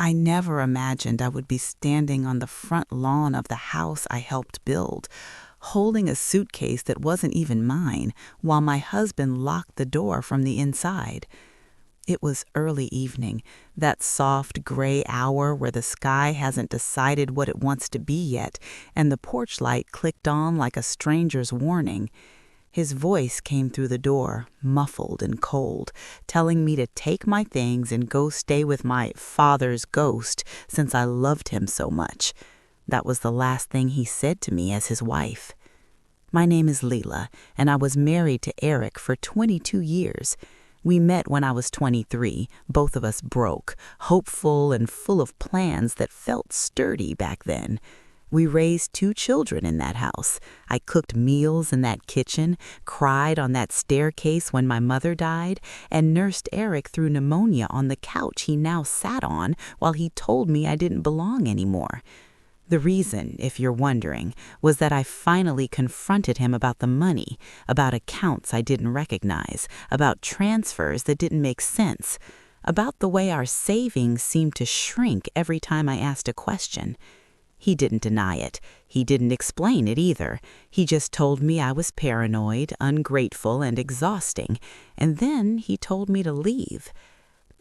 I never imagined I would be standing on the front lawn of the house I helped build, holding a suitcase that wasn't even mine, while my husband locked the door from the inside. It was early evening, that soft gray hour where the sky hasn't decided what it wants to be yet, and the porch light clicked on like a stranger's warning. His voice came through the door, muffled and cold, telling me to take my things and go stay with my father's ghost since I loved him so much. That was the last thing he said to me as his wife. My name is Leela, and I was married to Eric for 22 years. We met when I was 23, both of us broke, hopeful and full of plans that felt sturdy back then. We raised 2 children in that house. I cooked meals in that kitchen, cried on that staircase when my mother died, and nursed Eric through pneumonia on the couch he now sat on while he told me I didn't belong anymore. The reason, if you're wondering, was that I finally confronted him about the money, about accounts I didn't recognize, about transfers that didn't make sense, about the way our savings seemed to shrink every time I asked a question. He didn't deny it. He didn't explain it either. He just told me I was paranoid, ungrateful, and exhausting, and then he told me to leave.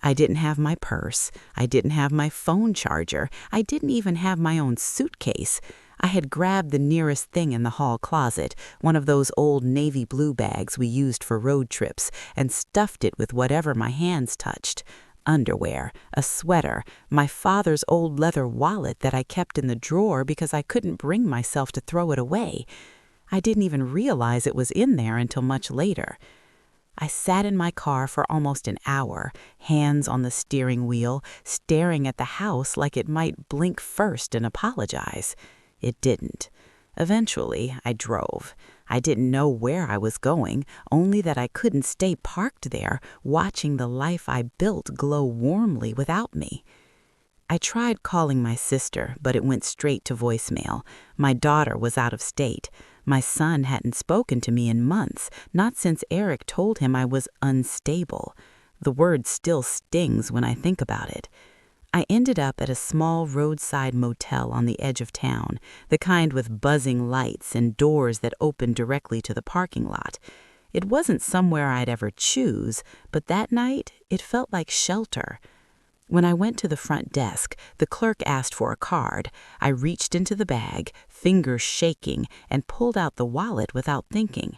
I didn't have my purse. I didn't have my phone charger. I didn't even have my own suitcase. I had grabbed the nearest thing in the hall closet, one of those old navy blue bags we used for road trips, and stuffed it with whatever my hands touched. Underwear, a sweater, my father's old leather wallet that I kept in the drawer because I couldn't bring myself to throw it away. I didn't even realize it was in there until much later. I sat in my car for almost an hour, hands on the steering wheel, staring at the house like it might blink first and apologize. It didn't. Eventually, I drove. I didn't know where I was going, only that I couldn't stay parked there, watching the life I built glow warmly without me. I tried calling my sister, but it went straight to voicemail. My daughter was out of state. My son hadn't spoken to me in months, not since Eric told him I was unstable. The word still stings when I think about it. I ended up at a small roadside motel on the edge of town, the kind with buzzing lights and doors that opened directly to the parking lot. It wasn't somewhere I'd ever choose, but that night it felt like shelter. When I went to the front desk, the clerk asked for a card. I reached into the bag, fingers shaking, and pulled out the wallet without thinking.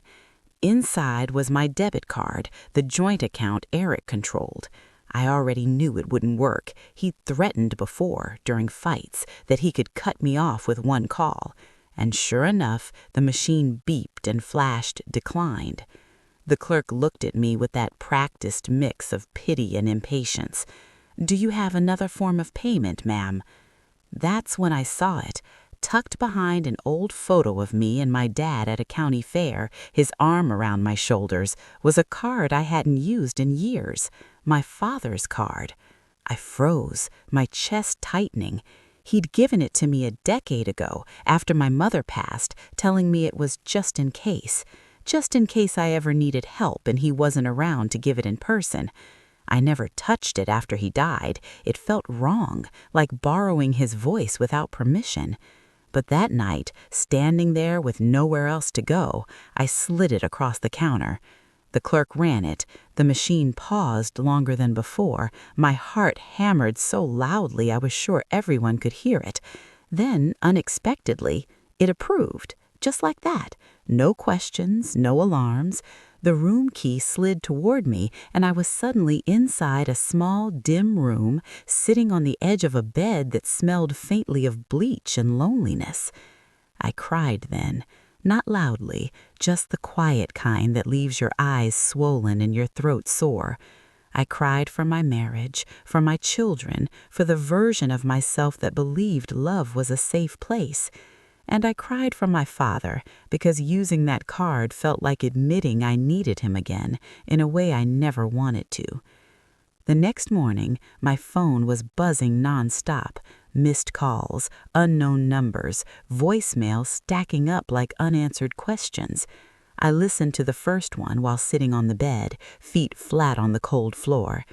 Inside was my debit card, the joint account Eric controlled. I already knew it wouldn't work. He'd threatened before, during fights, that he could cut me off with one call. And sure enough, the machine beeped and flashed declined. The clerk looked at me with that practiced mix of pity and impatience. "Do you have another form of payment, ma'am?" That's when I saw it. Tucked behind an old photo of me and my dad at a county fair, his arm around my shoulders, was a card I hadn't used in years. My father's card. I froze, my chest tightening. He'd given it to me a decade ago, after my mother passed, telling me it was just in case I ever needed help and he wasn't around to give it in person. I never touched it after he died. It felt wrong, like borrowing his voice without permission. But that night, standing there with nowhere else to go, I slid it across the counter. The clerk ran it. The machine paused longer than before. My heart hammered so loudly I was sure everyone could hear it. Then, unexpectedly, it approved. Just like that. No questions, no alarms. The room key slid toward me, and I was suddenly inside a small, dim room, sitting on the edge of a bed that smelled faintly of bleach and loneliness. I cried then. Not loudly, just the quiet kind that leaves your eyes swollen and your throat sore. I cried for my marriage, for my children, for the version of myself that believed love was a safe place. And I cried for my father, because using that card felt like admitting I needed him again, in a way I never wanted to. The next morning, my phone was buzzing nonstop. Missed calls, unknown numbers, voicemail stacking up like unanswered questions. I listened to the first one while sitting on the bed, feet flat on the cold floor.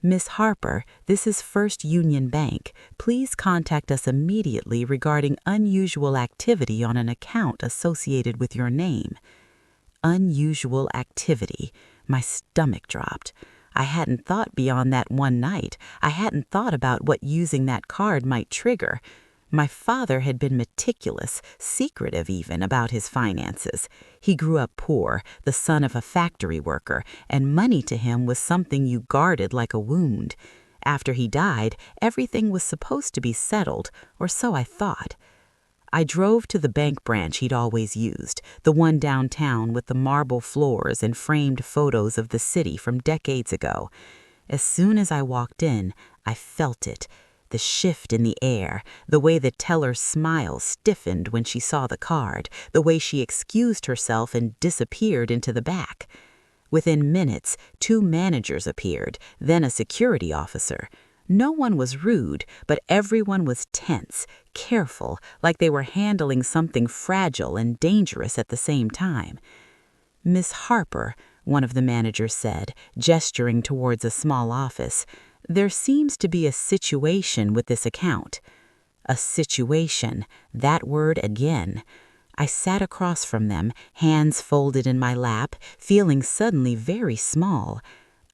Miss Harper, this is First Union Bank. Please contact us immediately regarding unusual activity on an account associated with your name. Unusual activity. My stomach dropped. I hadn't thought beyond that one night. I hadn't thought about what using that card might trigger. My father had been meticulous, secretive even, about his finances. He grew up poor, the son of a factory worker, and money to him was something you guarded like a wound. After he died, everything was supposed to be settled, or so I thought. I drove to the bank branch he'd always used, the one downtown with the marble floors and framed photos of the city from decades ago. As soon as I walked in, I felt it. The shift in the air, the way the teller's smile stiffened when she saw the card, the way she excused herself and disappeared into the back. Within minutes, 2 managers appeared, then a security officer. No one was rude, but everyone was tense, careful, like they were handling something fragile and dangerous at the same time. "Miss Harper," one of the managers said, gesturing towards a small office, "there seems to be a situation with this account." A situation, that word again. I sat across from them, hands folded in my lap, feeling suddenly very small.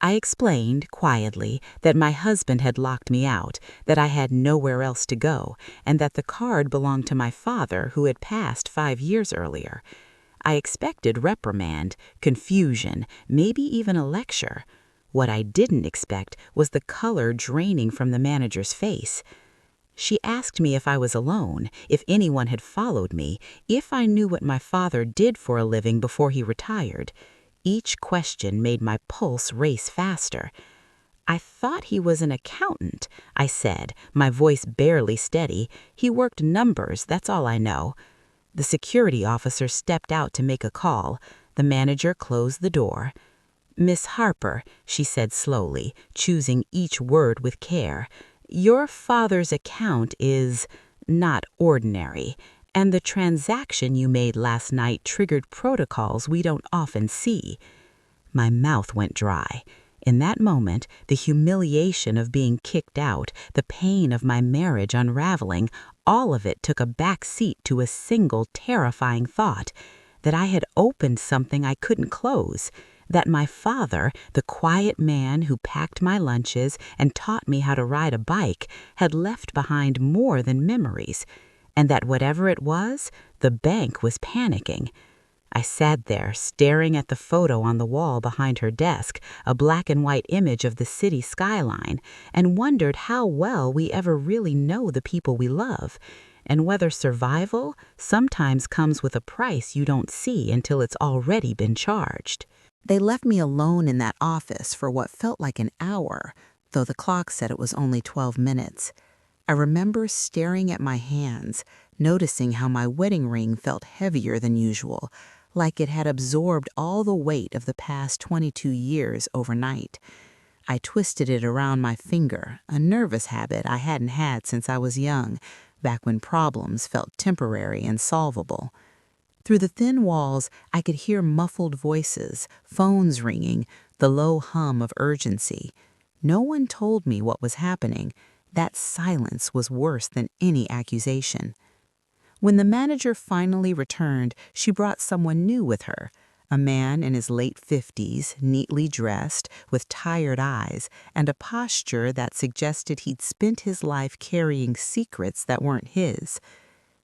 I explained, quietly, that my husband had locked me out, that I had nowhere else to go, and that the card belonged to my father, who had passed 5 years earlier. I expected reprimand, confusion, maybe even a lecture. What I didn't expect was the color draining from the manager's face. She asked me if I was alone, if anyone had followed me, if I knew what my father did for a living before he retired. Each question made my pulse race faster. "I thought he was an accountant," I said, my voice barely steady. "He worked numbers, that's all I know." The security officer stepped out to make a call. The manager closed the door. "Miss Harper," she said slowly, choosing each word with care, "your father's account is not ordinary, and the transaction you made last night triggered protocols we don't often see." My mouth went dry. In that moment, the humiliation of being kicked out, the pain of my marriage unraveling, all of it took a back seat to a single terrifying thought, that I had opened something I couldn't close, that my father, the quiet man who packed my lunches and taught me how to ride a bike, had left behind more than memories, and that whatever it was, the bank was panicking. I sat there, staring at the photo on the wall behind her desk, a black and white image of the city skyline, and wondered how well we ever really know the people we love, and whether survival sometimes comes with a price you don't see until it's already been charged. They left me alone in that office for what felt like an hour, though the clock said it was only 12 minutes. I remember staring at my hands, noticing how my wedding ring felt heavier than usual, like it had absorbed all the weight of the past 22 years overnight. I twisted it around my finger, a nervous habit I hadn't had since I was young, back when problems felt temporary and solvable. Through the thin walls, I could hear muffled voices, phones ringing, the low hum of urgency. No one told me what was happening. That silence was worse than any accusation. When the manager finally returned, she brought someone new with her, a man in his late 50s, neatly dressed, with tired eyes, and a posture that suggested he'd spent his life carrying secrets that weren't his.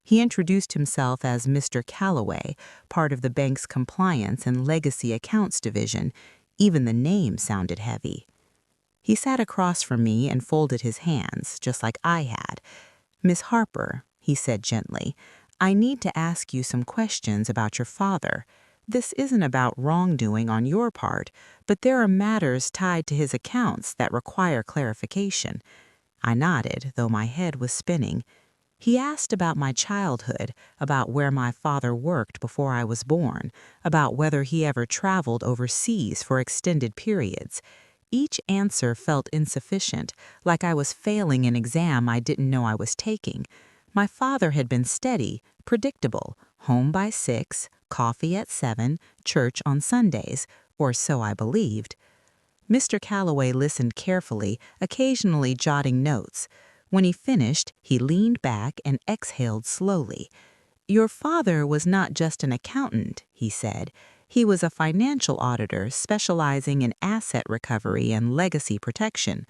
He introduced himself as Mr. Calloway, part of the bank's compliance and legacy accounts division. Even the name sounded heavy. He sat across from me and folded his hands, just like I had. "Miss Harper," he said gently, "I need to ask you some questions about your father. This isn't about wrongdoing on your part, but there are matters tied to his accounts that require clarification." I nodded, though my head was spinning. He asked about my childhood, about where my father worked before I was born, about whether he ever traveled overseas for extended periods. Each answer felt insufficient, like I was failing an exam I didn't know I was taking. My father had been steady, predictable, home by 6, coffee at 7, church on Sundays, or so I believed. Mr. Calloway listened carefully, occasionally jotting notes. When he finished, he leaned back and exhaled slowly. "Your father was not just an accountant," he said. "He was a financial auditor specializing in asset recovery and legacy protection.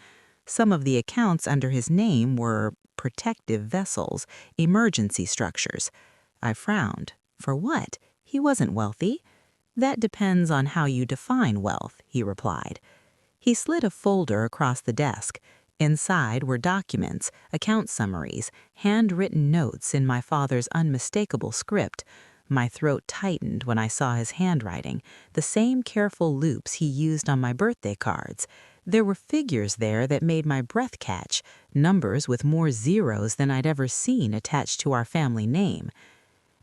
Some of the accounts under his name were protective vessels, emergency structures." I frowned. "For what? He wasn't wealthy." "That depends on how you define wealth," he replied. He slid a folder across the desk. Inside were documents, account summaries, handwritten notes in my father's unmistakable script. My throat tightened when I saw his handwriting, the same careful loops he used on my birthday cards. There were figures there that made my breath catch, numbers with more zeros than I'd ever seen attached to our family name.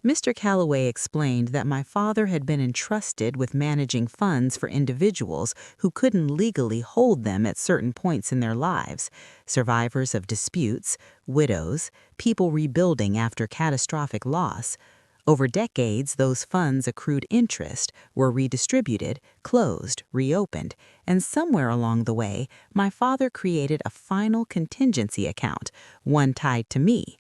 Mr. Calloway explained that my father had been entrusted with managing funds for individuals who couldn't legally hold them at certain points in their lives: survivors of disputes, widows, people rebuilding after catastrophic loss. Over decades, those funds accrued interest, were redistributed, closed, reopened, and somewhere along the way, my father created a final contingency account, one tied to me.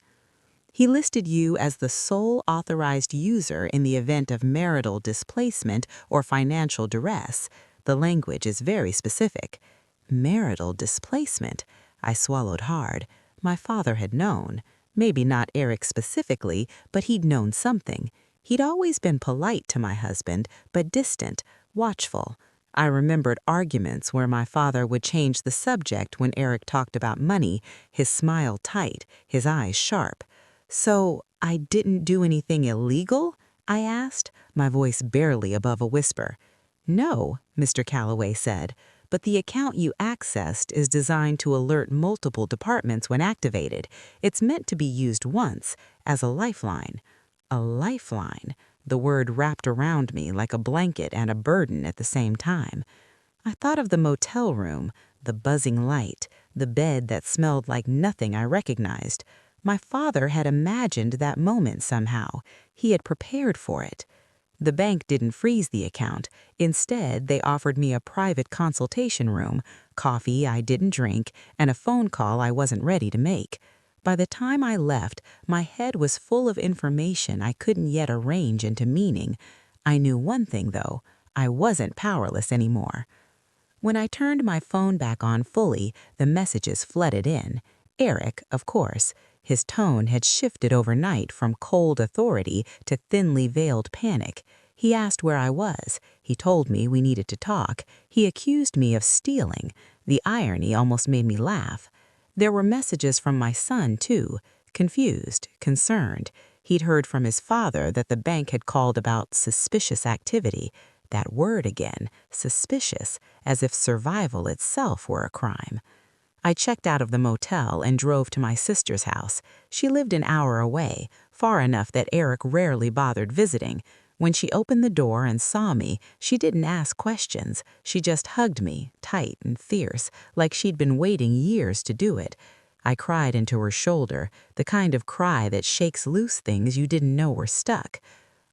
He listed you as the sole authorized user in the event of marital displacement or financial duress. The language is very specific. Marital displacement. I swallowed hard. My father had known. Maybe not Eric specifically, but he'd known something. He'd always been polite to my husband, but distant, watchful. I remembered arguments where my father would change the subject when Eric talked about money, his smile tight, his eyes sharp. "So, I didn't do anything illegal?" I asked, my voice barely above a whisper. "No," Mr. Calloway said, "but the account you accessed is designed to alert multiple departments when activated. It's meant to be used once, as a lifeline." A lifeline. The word wrapped around me like a blanket and a burden at the same time. I thought of the motel room, the buzzing light, the bed that smelled like nothing I recognized. My father had imagined that moment somehow. He had prepared for it. The bank didn't freeze the account. Instead, they offered me a private consultation room, coffee I didn't drink, and a phone call I wasn't ready to make. By the time I left, my head was full of information I couldn't yet arrange into meaning. I knew one thing, though. I wasn't powerless anymore. When I turned my phone back on fully, the messages flooded in. Eric, of course. His tone had shifted overnight from cold authority to thinly veiled panic. He asked where I was. He told me we needed to talk. He accused me of stealing. The irony almost made me laugh. There were messages from my son, too. Confused, concerned. He'd heard from his father that the bank had called about suspicious activity. That word again, suspicious, as if survival itself were a crime. I checked out of the motel and drove to my sister's house. She lived an hour away, far enough that Eric rarely bothered visiting. When she opened the door and saw me, she didn't ask questions. She just hugged me, tight and fierce, like she'd been waiting years to do it. I cried into her shoulder, the kind of cry that shakes loose things you didn't know were stuck.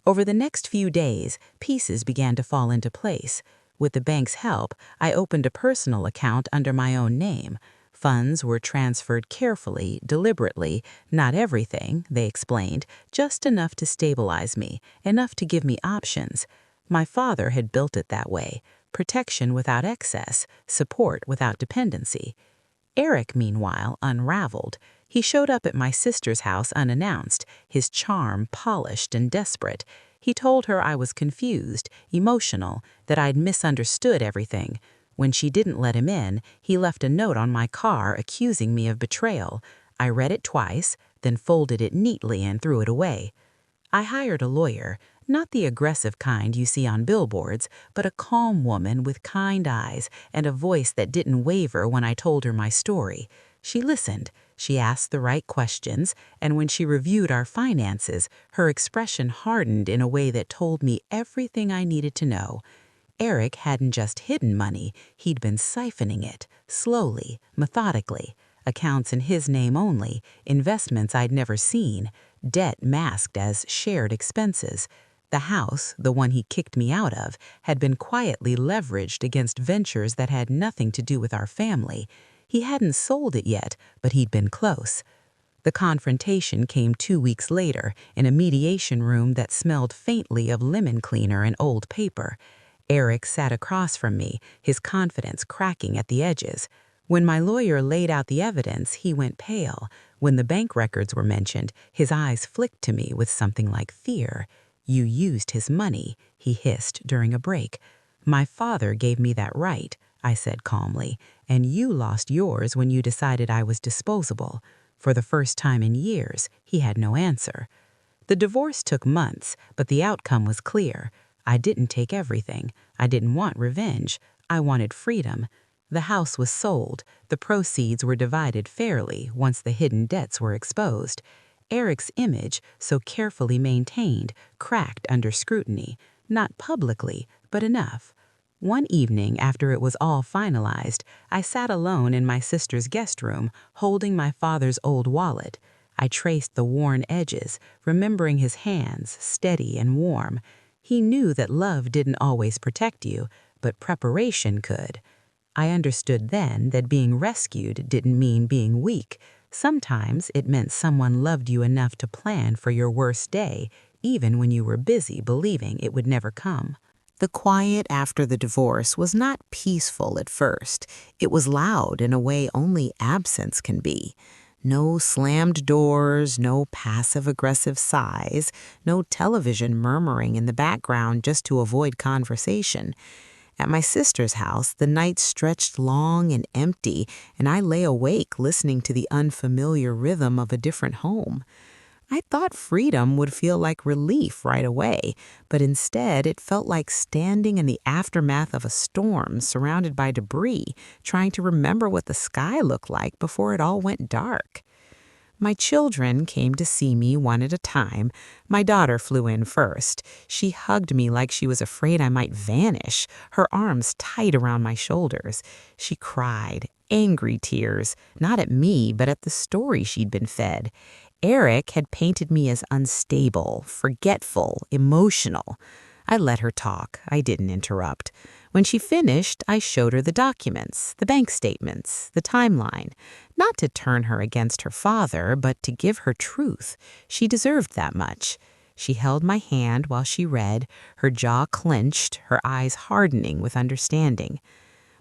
Over the next few days, pieces began to fall into place. With the bank's help, I opened a personal account under my own name. Funds were transferred carefully, deliberately, not everything, they explained, just enough to stabilize me, enough to give me options. My father had built it that way: protection without excess, support without dependency. Eric, meanwhile, unraveled. He showed up at my sister's house unannounced, his charm polished and desperate. He told her I was confused, emotional, that I'd misunderstood everything. When she didn't let him in, he left a note on my car accusing me of betrayal. I read it twice, then folded it neatly and threw it away. I hired a lawyer, not the aggressive kind you see on billboards, but a calm woman with kind eyes and a voice that didn't waver when I told her my story. She listened, she asked the right questions, and when she reviewed our finances, her expression hardened in a way that told me everything I needed to know. Eric hadn't just hidden money, he'd been siphoning it, slowly, methodically. Accounts in his name only, investments I'd never seen, debt masked as shared expenses. The house, the one he kicked me out of, had been quietly leveraged against ventures that had nothing to do with our family. He hadn't sold it yet, but he'd been close. The confrontation came 2 weeks later in a mediation room that smelled faintly of lemon cleaner and old paper. Eric sat across from me, his confidence cracking at the edges. When my lawyer laid out the evidence, he went pale. When the bank records were mentioned, his eyes flicked to me with something like fear. "You used his money," he hissed during a break. "My father gave me that right," I said calmly, "and you lost yours when you decided I was disposable." For the first time in years, he had no answer. The divorce took months, but the outcome was clear. I didn't take everything. I didn't want revenge. I wanted freedom. The house was sold. The proceeds were divided fairly once the hidden debts were exposed. Eric's image, so carefully maintained, cracked under scrutiny, not publicly, but enough. One evening after it was all finalized, I sat alone in my sister's guest room, holding my father's old wallet. I traced the worn edges, remembering his hands, steady and warm. He knew that love didn't always protect you, but preparation could. I understood then that being rescued didn't mean being weak. Sometimes it meant someone loved you enough to plan for your worst day, even when you were busy believing it would never come. The quiet after the divorce was not peaceful at first. It was loud in a way only absence can be. No slammed doors, no passive-aggressive sighs, no television murmuring in the background just to avoid conversation. At my sister's house, the nights stretched long and empty, and I lay awake listening to the unfamiliar rhythm of a different home. I thought freedom would feel like relief right away, but instead it felt like standing in the aftermath of a storm surrounded by debris, trying to remember what the sky looked like before it all went dark. My children came to see me one at a time. My daughter flew in first. She hugged me like she was afraid I might vanish, her arms tight around my shoulders. She cried, angry tears, not at me, but at the story she'd been fed. Eric had painted me as unstable, forgetful, emotional. I let her talk. I didn't interrupt. When she finished, I showed her the documents, the bank statements, the timeline. Not to turn her against her father, but to give her truth. She deserved that much. She held my hand while she read, her jaw clenched, her eyes hardening with understanding.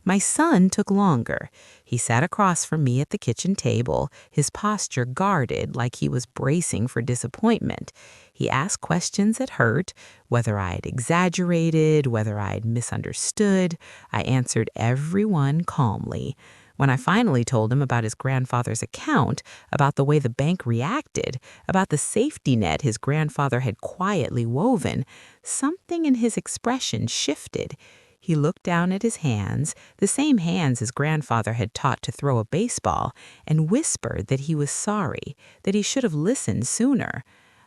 My son took longer. He sat across from me at the kitchen table, his posture guarded like he was bracing for disappointment. He asked questions that hurt, whether I had exaggerated, whether I had misunderstood. I answered every one calmly. When I finally told him about his grandfather's account, about the way the bank reacted, about the safety net his grandfather had quietly woven, something in his expression shifted. He looked down at his hands, the same hands his grandfather had taught to throw a baseball, and whispered that he was sorry, that he should have listened sooner.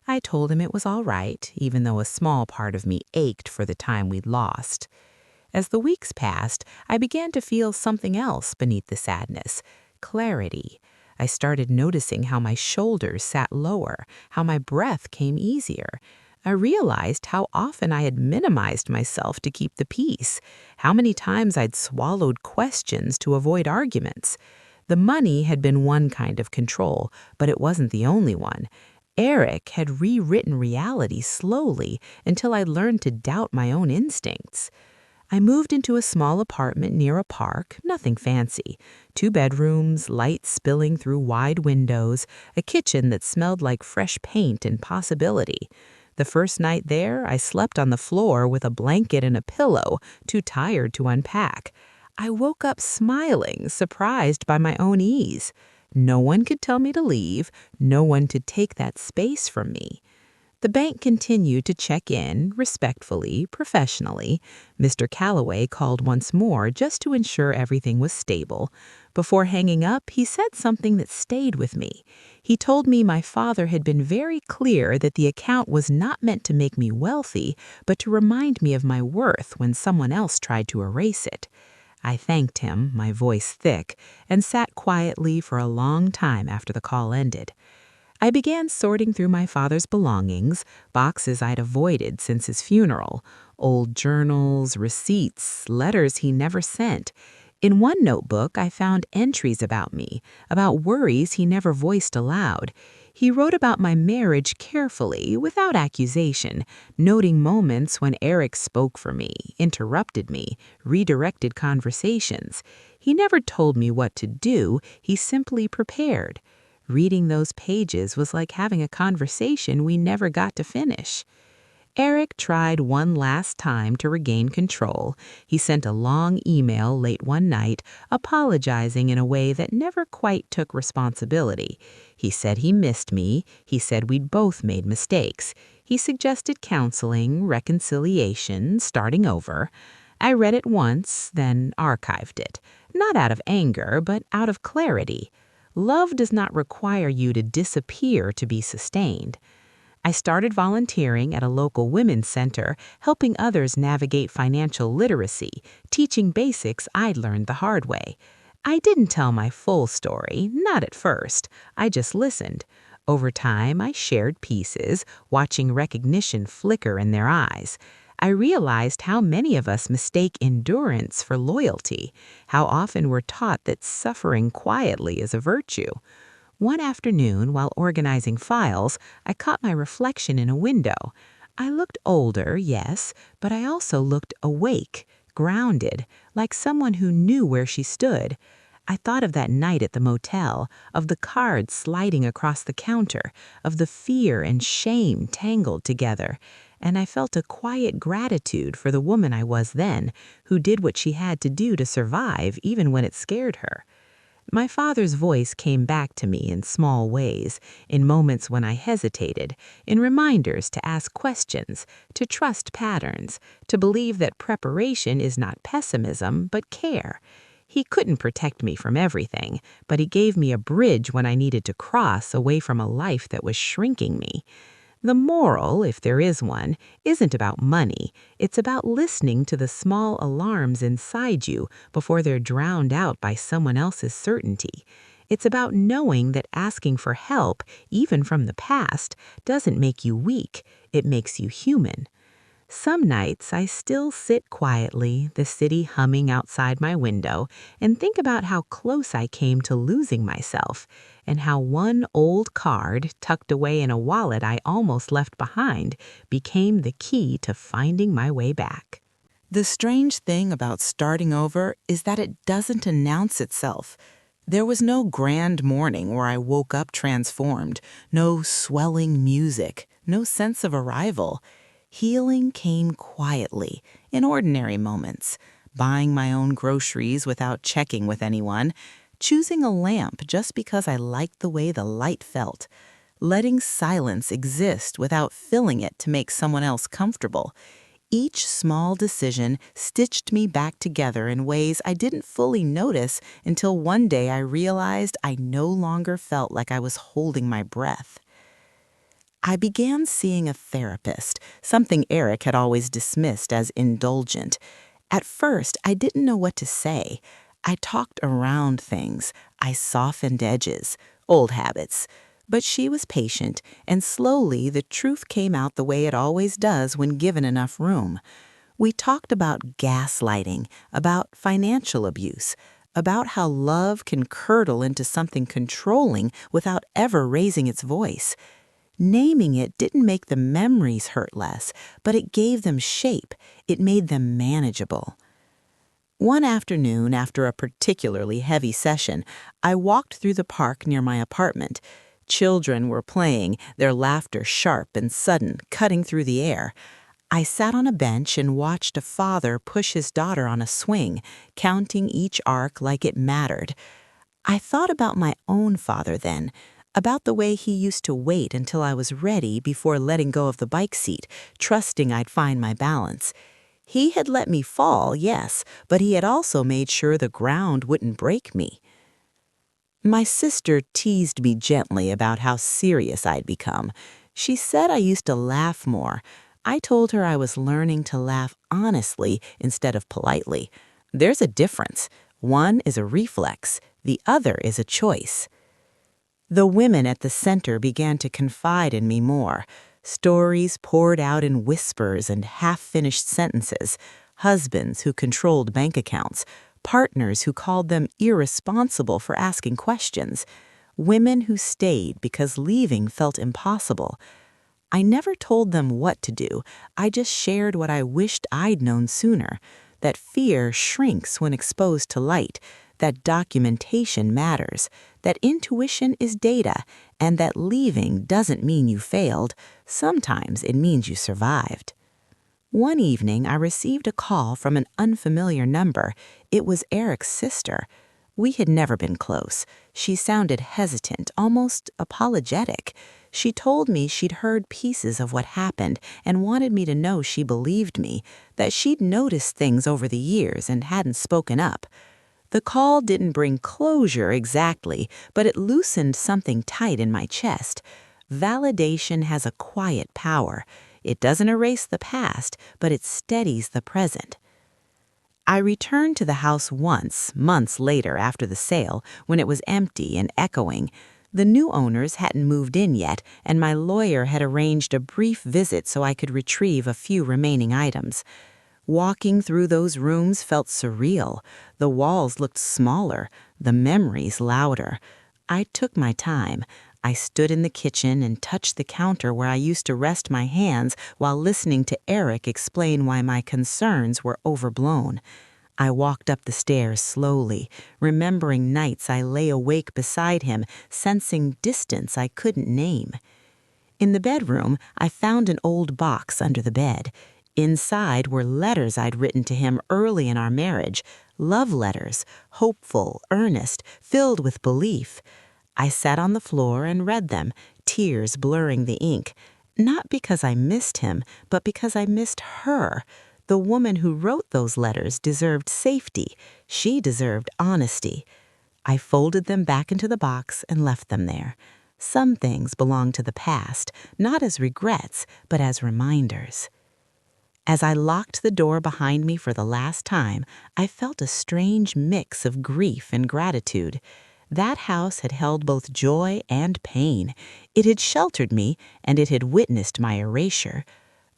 I told him it was all right, even though a small part of me ached for the time we'd lost. As the weeks passed, I began to feel something else beneath the sadness, clarity. I started noticing how my shoulders sat lower, how my breath came easier. I realized how often I had minimized myself to keep the peace, how many times I'd swallowed questions to avoid arguments. The money had been one kind of control, but it wasn't the only one. Eric had rewritten reality slowly until I learned to doubt my own instincts. I moved into a small apartment near a park, nothing fancy. 2 bedrooms, light spilling through wide windows, a kitchen that smelled like fresh paint and possibility. The first night there, I slept on the floor with a blanket and a pillow, too tired to unpack. I woke up smiling, surprised by my own ease. No one could tell me to leave, no one to take that space from me. The bank continued to check in, respectfully, professionally. Mr. Calloway called once more just to ensure everything was stable. Before hanging up, he said something that stayed with me. He told me my father had been very clear that the account was not meant to make me wealthy, but to remind me of my worth when someone else tried to erase it. I thanked him, my voice thick, and sat quietly for a long time after the call ended. I began sorting through my father's belongings, boxes I'd avoided since his funeral, old journals, receipts, letters he never sent. In one notebook, I found entries about me, about worries he never voiced aloud. He wrote about my marriage carefully, without accusation, noting moments when Eric spoke for me, interrupted me, redirected conversations. He never told me what to do, he simply prepared. Reading those pages was like having a conversation we never got to finish. Eric tried one last time to regain control. He sent a long email late one night, apologizing in a way that never quite took responsibility. He said he missed me. He said we'd both made mistakes. He suggested counseling, reconciliation, starting over. I read it once, then archived it. Not out of anger, but out of clarity. Love does not require you to disappear to be sustained. I started volunteering at a local women's center, helping others navigate financial literacy, teaching basics I'd learned the hard way. I didn't tell my full story, not at first. I just listened. Over time, I shared pieces, watching recognition flicker in their eyes. I realized how many of us mistake endurance for loyalty, how often we're taught that suffering quietly is a virtue. One afternoon, while organizing files, I caught my reflection in a window. I looked older, yes, but I also looked awake, grounded, like someone who knew where she stood. I thought of that night at the motel, of the cards sliding across the counter, of the fear and shame tangled together, and I felt a quiet gratitude for the woman I was then, who did what she had to do to survive even when it scared her. My father's voice came back to me in small ways, in moments when I hesitated, in reminders to ask questions, to trust patterns, to believe that preparation is not pessimism, but care. He couldn't protect me from everything, but he gave me a bridge when I needed to cross away from a life that was shrinking me. The moral, if there is one, isn't about money. It's about listening to the small alarms inside you before they're drowned out by someone else's certainty. It's about knowing that asking for help, even from the past, doesn't make you weak. It makes you human. Some nights I still sit quietly, the city humming outside my window, and think about how close I came to losing myself, and how one old card, tucked away in a wallet I almost left behind, became the key to finding my way back. The strange thing about starting over is that it doesn't announce itself. There was no grand morning where I woke up transformed, no swelling music, no sense of arrival. Healing came quietly, in ordinary moments, buying my own groceries without checking with anyone, choosing a lamp just because I liked the way the light felt, letting silence exist without filling it to make someone else comfortable. Each small decision stitched me back together in ways I didn't fully notice until one day I realized I no longer felt like I was holding my breath. I began seeing a therapist, something Eric had always dismissed as indulgent. At first, I didn't know what to say. I talked around things. I softened edges, old habits. But she was patient, and slowly the truth came out the way it always does when given enough room. We talked about gaslighting, about financial abuse, about how love can curdle into something controlling without ever raising its voice. Naming it didn't make the memories hurt less, but it gave them shape. It made them manageable. One afternoon, after a particularly heavy session, I walked through the park near my apartment. Children were playing, their laughter sharp and sudden, cutting through the air. I sat on a bench and watched a father push his daughter on a swing, counting each arc like it mattered. I thought about my own father then, about the way he used to wait until I was ready before letting go of the bike seat, trusting I'd find my balance. He had let me fall, yes, but he had also made sure the ground wouldn't break me. My sister teased me gently about how serious I'd become. She said I used to laugh more. I told her I was learning to laugh honestly instead of politely. There's a difference. One is a reflex, the other is a choice. The women at the center began to confide in me more. Stories poured out in whispers and half-finished sentences, husbands who controlled bank accounts, partners who called them irresponsible for asking questions, women who stayed because leaving felt impossible. I never told them what to do, I just shared what I wished I'd known sooner, that fear shrinks when exposed to light, that documentation matters, that intuition is data, and that leaving doesn't mean you failed, sometimes it means you survived. One evening, I received a call from an unfamiliar number. It was Eric's sister. We had never been close. She sounded hesitant, almost apologetic. She told me she'd heard pieces of what happened and wanted me to know she believed me, that she'd noticed things over the years and hadn't spoken up. The call didn't bring closure exactly, but it loosened something tight in my chest. Validation has a quiet power. It doesn't erase the past, but it steadies the present. I returned to the house once, months later after the sale, when it was empty and echoing. The new owners hadn't moved in yet, and my lawyer had arranged a brief visit so I could retrieve a few remaining items. Walking through those rooms felt surreal. The walls looked smaller, the memories louder. I took my time. I stood in the kitchen and touched the counter where I used to rest my hands while listening to Eric explain why my concerns were overblown. I walked up the stairs slowly, remembering nights I lay awake beside him, sensing distance I couldn't name. In the bedroom, I found an old box under the bed. Inside were letters I'd written to him early in our marriage, love letters, hopeful, earnest, filled with belief. I sat on the floor and read them, tears blurring the ink, not because I missed him, but because I missed her. The woman who wrote those letters deserved safety. She deserved honesty. I folded them back into the box and left them there. Some things belong to the past, not as regrets, but as reminders. As I locked the door behind me for the last time, I felt a strange mix of grief and gratitude. That house had held both joy and pain. It had sheltered me, and it had witnessed my erasure.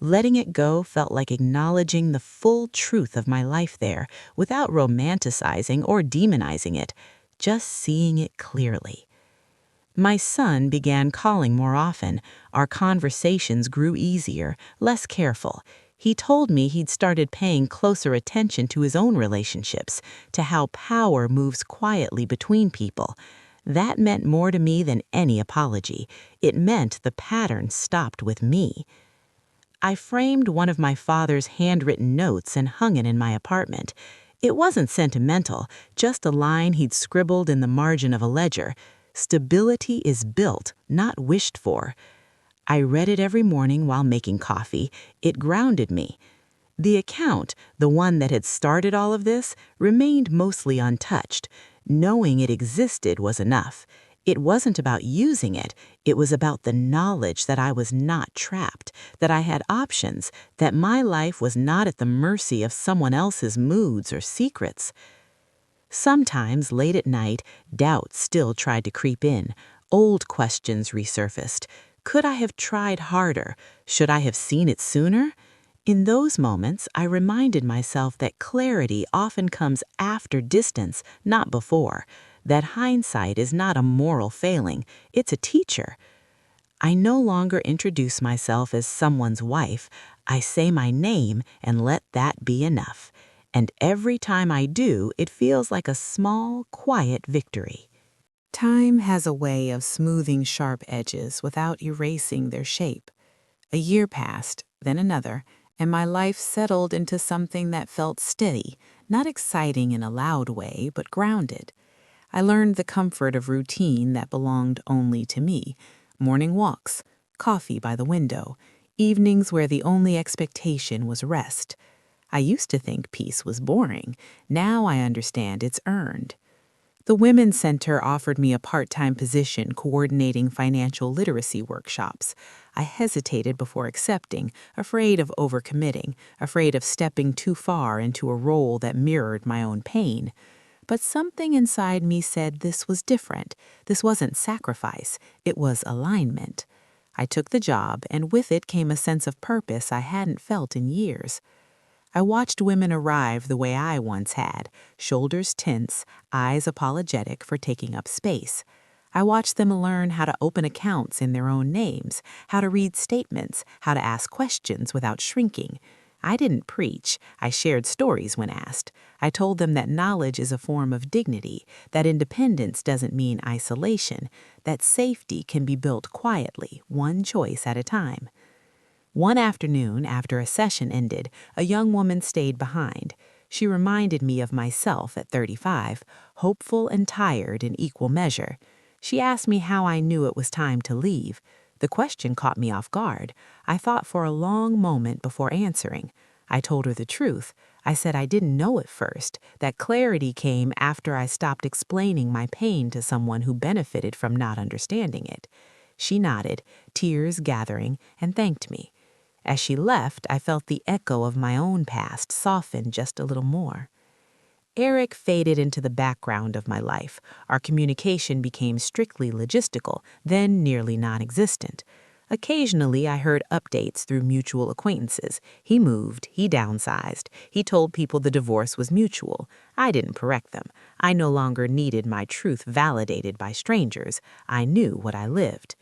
Letting it go felt like acknowledging the full truth of my life there, without romanticizing or demonizing it, just seeing it clearly. My son began calling more often. Our conversations grew easier, less careful. He told me he'd started paying closer attention to his own relationships, to how power moves quietly between people. That meant more to me than any apology. It meant the pattern stopped with me. I framed one of my father's handwritten notes and hung it in my apartment. It wasn't sentimental, just a line he'd scribbled in the margin of a ledger. Stability is built, not wished for. I read it every morning while making coffee. It grounded me. The account, the one that had started all of this, remained mostly untouched. Knowing it existed was enough. It wasn't about using it. It was about the knowledge that I was not trapped, that I had options, that my life was not at the mercy of someone else's moods or secrets. Sometimes, late at night, doubt still tried to creep in. Old questions resurfaced. Could I have tried harder? Should I have seen it sooner? In those moments, I reminded myself that clarity often comes after distance, not before. That hindsight is not a moral failing, it's a teacher. I no longer introduce myself as someone's wife. I say my name and let that be enough. And every time I do, it feels like a small, quiet victory. Time has a way of smoothing sharp edges without erasing their shape. A year passed, then another, and my life settled into something that felt steady, not exciting in a loud way, but grounded. I learned the comfort of routine that belonged only to me. Morning walks, coffee by the window, evenings where the only expectation was rest. I used to think peace was boring. Now I understand it's earned. The Women's Center offered me a part-time position coordinating financial literacy workshops. I hesitated before accepting, afraid of overcommitting, afraid of stepping too far into a role that mirrored my own pain. But something inside me said this was different. This wasn't sacrifice, it was alignment. I took the job, and with it came a sense of purpose I hadn't felt in years. I watched women arrive the way I once had, shoulders tense, eyes apologetic for taking up space. I watched them learn how to open accounts in their own names, how to read statements, how to ask questions without shrinking. I didn't preach, I shared stories when asked. I told them that knowledge is a form of dignity, that independence doesn't mean isolation, that safety can be built quietly, one choice at a time. One afternoon, after a session ended, a young woman stayed behind. She reminded me of myself at 35, hopeful and tired in equal measure. She asked me how I knew it was time to leave. The question caught me off guard. I thought for a long moment before answering. I told her the truth. I said I didn't know at first, that clarity came after I stopped explaining my pain to someone who benefited from not understanding it. She nodded, tears gathering, and thanked me. As she left, I felt the echo of my own past soften just a little more. Eric faded into the background of my life. Our communication became strictly logistical, then nearly non-existent. Occasionally, I heard updates through mutual acquaintances. He moved, he downsized, he told people the divorce was mutual. I didn't correct them. I no longer needed my truth validated by strangers. I knew what I lived.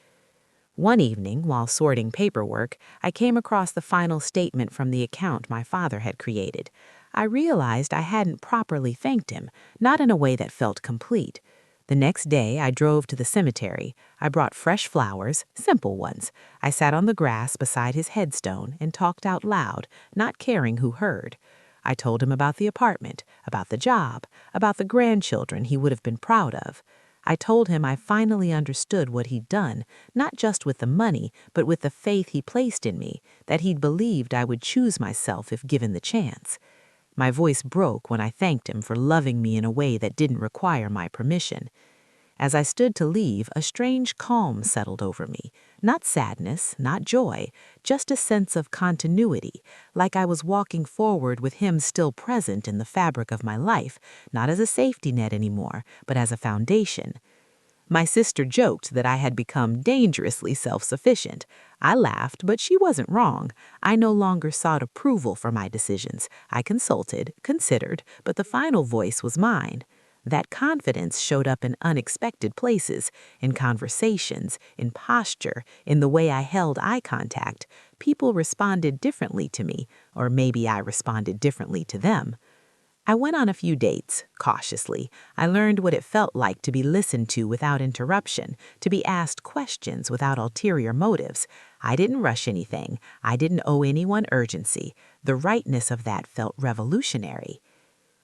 One evening, while sorting paperwork, I came across the final statement from the account my father had created. I realized I hadn't properly thanked him, not in a way that felt complete. The next day, I drove to the cemetery. I brought fresh flowers, simple ones. I sat on the grass beside his headstone and talked out loud, not caring who heard. I told him about the apartment, about the job, about the grandchildren he would have been proud of. I told him I finally understood what he'd done, not just with the money, but with the faith he placed in me, that he'd believed I would choose myself if given the chance. My voice broke when I thanked him for loving me in a way that didn't require my permission. As I stood to leave, a strange calm settled over me. Not sadness, not joy, just a sense of continuity, like I was walking forward with him still present in the fabric of my life, not as a safety net anymore, but as a foundation. My sister joked that I had become dangerously self-sufficient. I laughed, but she wasn't wrong. I no longer sought approval for my decisions. I consulted, considered, but the final voice was mine. That confidence showed up in unexpected places, in conversations, in posture, in the way I held eye contact. People responded differently to me, or maybe I responded differently to them. I went on a few dates, cautiously. I learned what it felt like to be listened to without interruption, to be asked questions without ulterior motives. I didn't rush anything. I didn't owe anyone urgency. The rightness of that felt revolutionary.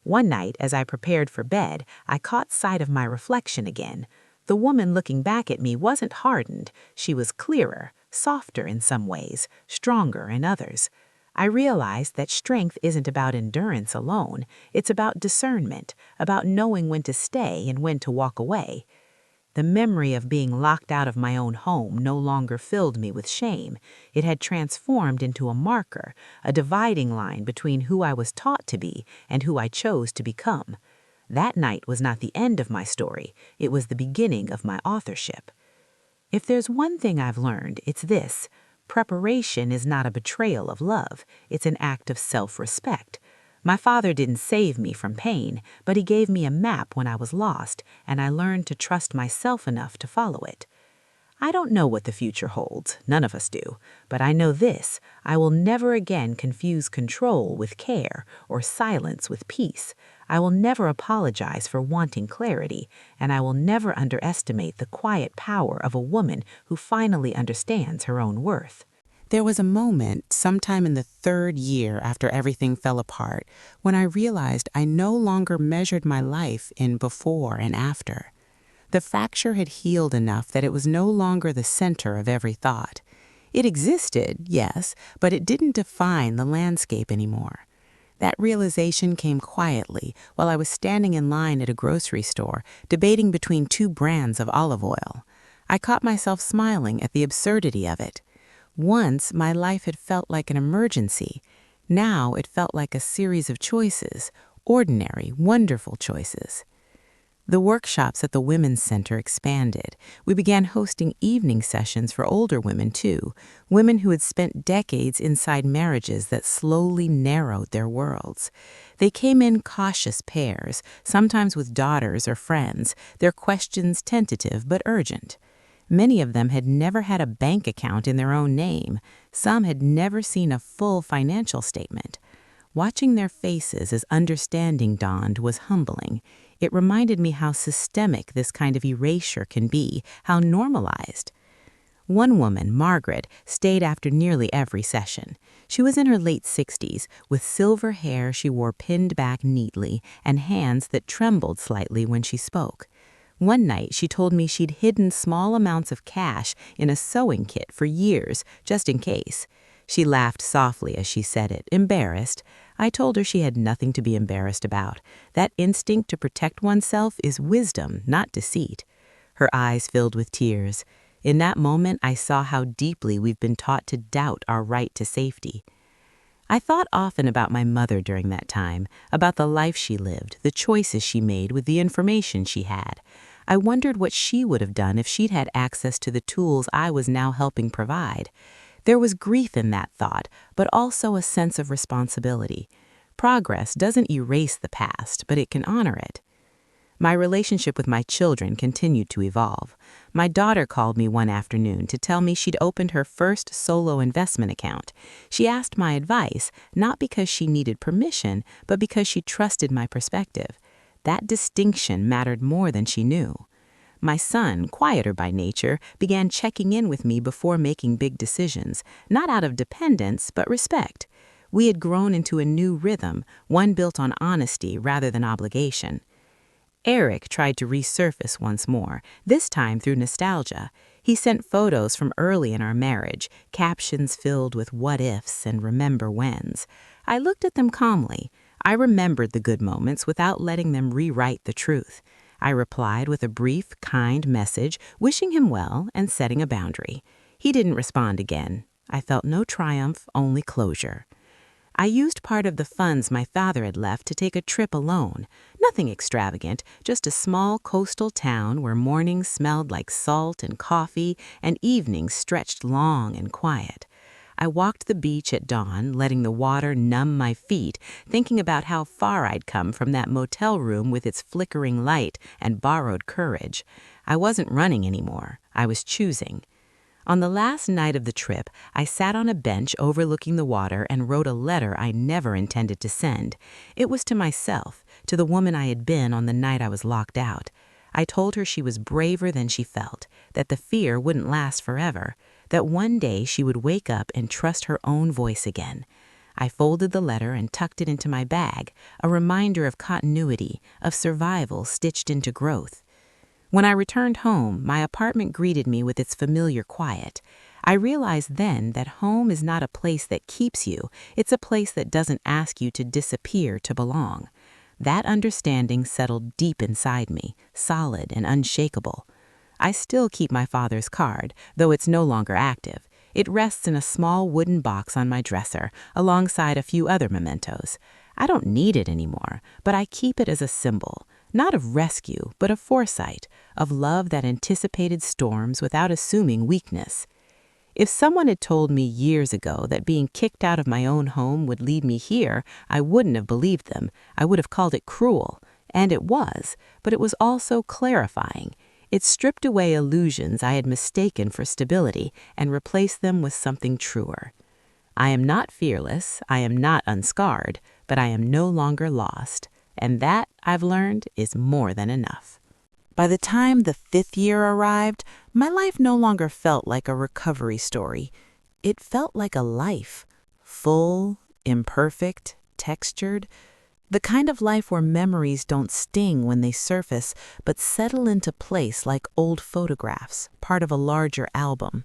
One night, as I prepared for bed, I caught sight of my reflection again. The woman looking back at me wasn't hardened. She was clearer, softer in some ways, stronger in others. I realized that strength isn't about endurance alone. It's about discernment, about knowing when to stay and when to walk away. The memory of being locked out of my own home no longer filled me with shame. It had transformed into a marker, a dividing line between who I was taught to be and who I chose to become. That night was not the end of my story. It was the beginning of my authorship. If there's one thing I've learned, it's this. Preparation is not a betrayal of love. It's an act of self-respect. My father didn't save me from pain, but he gave me a map when I was lost, and I learned to trust myself enough to follow it. I don't know what the future holds, none of us do, but I know this, I will never again confuse control with care or silence with peace. I will never apologize for wanting clarity, and I will never underestimate the quiet power of a woman who finally understands her own worth. There was a moment, sometime in the 3rd year after everything fell apart, when I realized I no longer measured my life in before and after. The fracture had healed enough that it was no longer the center of every thought. It existed, yes, but it didn't define the landscape anymore. That realization came quietly while I was standing in line at a grocery store, debating between 2 brands of olive oil. I caught myself smiling at the absurdity of it. Once, my life had felt like an emergency. Now it felt like a series of choices, ordinary, wonderful choices. The workshops at the Women's Center expanded. We began hosting evening sessions for older women, too, women who had spent decades inside marriages that slowly narrowed their worlds. They came in cautious pairs, sometimes with daughters or friends, their questions tentative but urgent. Many of them had never had a bank account in their own name. Some had never seen a full financial statement. Watching their faces as understanding dawned was humbling. It reminded me how systemic this kind of erasure can be, how normalized. One woman, Margaret, stayed after nearly every session. She was in her late 60s, with silver hair she wore pinned back neatly and hands that trembled slightly when she spoke. One night, she told me she'd hidden small amounts of cash in a sewing kit for years, just in case. She laughed softly as she said it, embarrassed. I told her she had nothing to be embarrassed about. That instinct to protect oneself is wisdom, not deceit. Her eyes filled with tears. In that moment, I saw how deeply we've been taught to doubt our right to safety. I thought often about my mother during that time, about the life she lived, the choices she made with the information she had. I wondered what she would have done if she'd had access to the tools I was now helping provide. There was grief in that thought, but also a sense of responsibility. Progress doesn't erase the past, but it can honor it. My relationship with my children continued to evolve. My daughter called me one afternoon to tell me she'd opened her first solo investment account. She asked my advice, not because she needed permission, but because she trusted my perspective. That distinction mattered more than she knew. My son, quieter by nature, began checking in with me before making big decisions, not out of dependence, but respect. We had grown into a new rhythm, one built on honesty rather than obligation. Eric tried to resurface once more, this time through nostalgia. He sent photos from early in our marriage, captions filled with what-ifs and remember-whens. I looked at them calmly. I remembered the good moments without letting them rewrite the truth. I replied with a brief, kind message, wishing him well and setting a boundary. He didn't respond again. I felt no triumph, only closure. I used part of the funds my father had left to take a trip alone. Nothing extravagant, just a small coastal town where mornings smelled like salt and coffee and evenings stretched long and quiet. I walked the beach at dawn, letting the water numb my feet, thinking about how far I'd come from that motel room with its flickering light and borrowed courage. I wasn't running anymore. I was choosing. On the last night of the trip, I sat on a bench overlooking the water and wrote a letter I never intended to send. It was to myself, to the woman I had been on the night I was locked out. I told her she was braver than she felt, that the fear wouldn't last forever, that one day she would wake up and trust her own voice again. I folded the letter and tucked it into my bag, a reminder of continuity, of survival stitched into growth. When I returned home, my apartment greeted me with its familiar quiet. I realized then that home is not a place that keeps you, it's a place that doesn't ask you to disappear to belong. That understanding settled deep inside me, solid and unshakable. I still keep my father's card, though it's no longer active. It rests in a small wooden box on my dresser, alongside a few other mementos. I don't need it anymore, but I keep it as a symbol, not of rescue, but of foresight, of love that anticipated storms without assuming weakness. If someone had told me years ago that being kicked out of my own home would lead me here, I wouldn't have believed them. I would have called it cruel. And it was, but it was also clarifying. It stripped away illusions I had mistaken for stability and replaced them with something truer. I am not fearless, I am not unscarred, but I am no longer lost. And that, I've learned, is more than enough. By the time the 5th year arrived, my life no longer felt like a recovery story. It felt like a life, full, imperfect, textured, the kind of life where memories don't sting when they surface, but settle into place like old photographs, part of a larger album.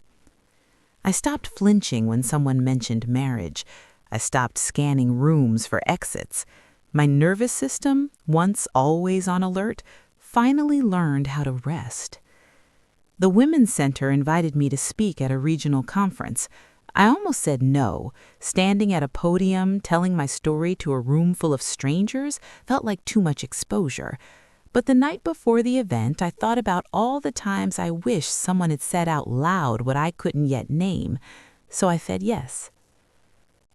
I stopped flinching when someone mentioned marriage. I stopped scanning rooms for exits. My nervous system, once always on alert, finally learned how to rest. The Women's Center invited me to speak at a regional conference. I almost said no. Standing at a podium, telling my story to a room full of strangers, felt like too much exposure. But the night before the event, I thought about all the times I wished someone had said out loud what I couldn't yet name, so I said yes.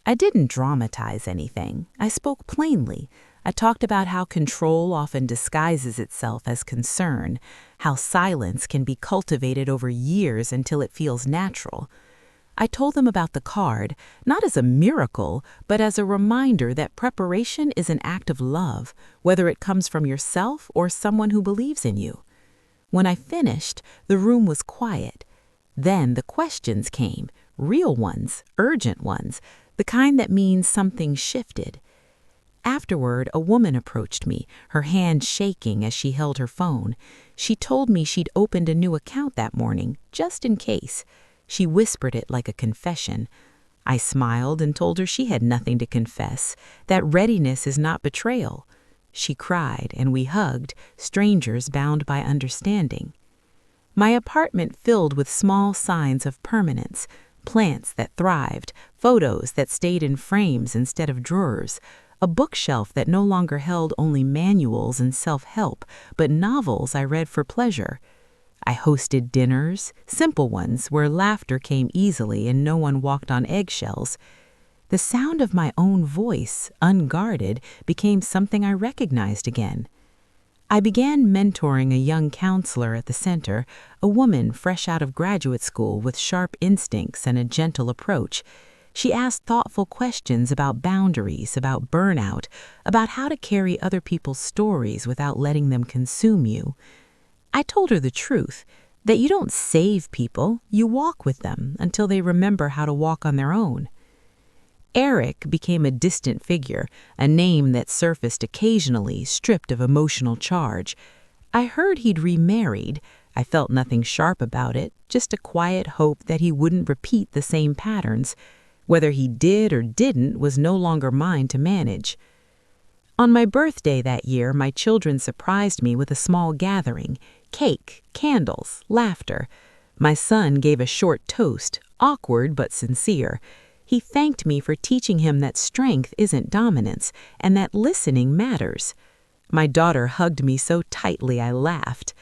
I didn't dramatize anything. I spoke plainly. I talked about how control often disguises itself as concern, how silence can be cultivated over years until it feels natural. I told them about the card, not as a miracle, but as a reminder that preparation is an act of love, whether it comes from yourself or someone who believes in you. When I finished, the room was quiet. Then the questions came, real ones, urgent ones, the kind that means something shifted. Afterward, a woman approached me, her hand shaking as she held her phone. She told me she'd opened a new account that morning, just in case. She whispered it like a confession. I smiled and told her she had nothing to confess, that readiness is not betrayal. She cried, and we hugged, strangers bound by understanding. My apartment filled with small signs of permanence, plants that thrived, photos that stayed in frames instead of drawers, a bookshelf that no longer held only manuals and self-help, but novels I read for pleasure. I hosted dinners, simple ones where laughter came easily and no one walked on eggshells. The sound of my own voice, unguarded, became something I recognized again. I began mentoring a young counselor at the center, a woman fresh out of graduate school with sharp instincts and a gentle approach. She asked thoughtful questions about boundaries, about burnout, about how to carry other people's stories without letting them consume you. I told her the truth, that you don't save people, you walk with them until they remember how to walk on their own. Eric became a distant figure, a name that surfaced occasionally, stripped of emotional charge. I heard he'd remarried. I felt nothing sharp about it, just a quiet hope that he wouldn't repeat the same patterns. Whether he did or didn't was no longer mine to manage. On my birthday that year, my children surprised me with a small gathering, cake, candles, laughter. My son gave a short toast, awkward but sincere. He thanked me for teaching him that strength isn't dominance and that listening matters. My daughter hugged me so tightly I laughed.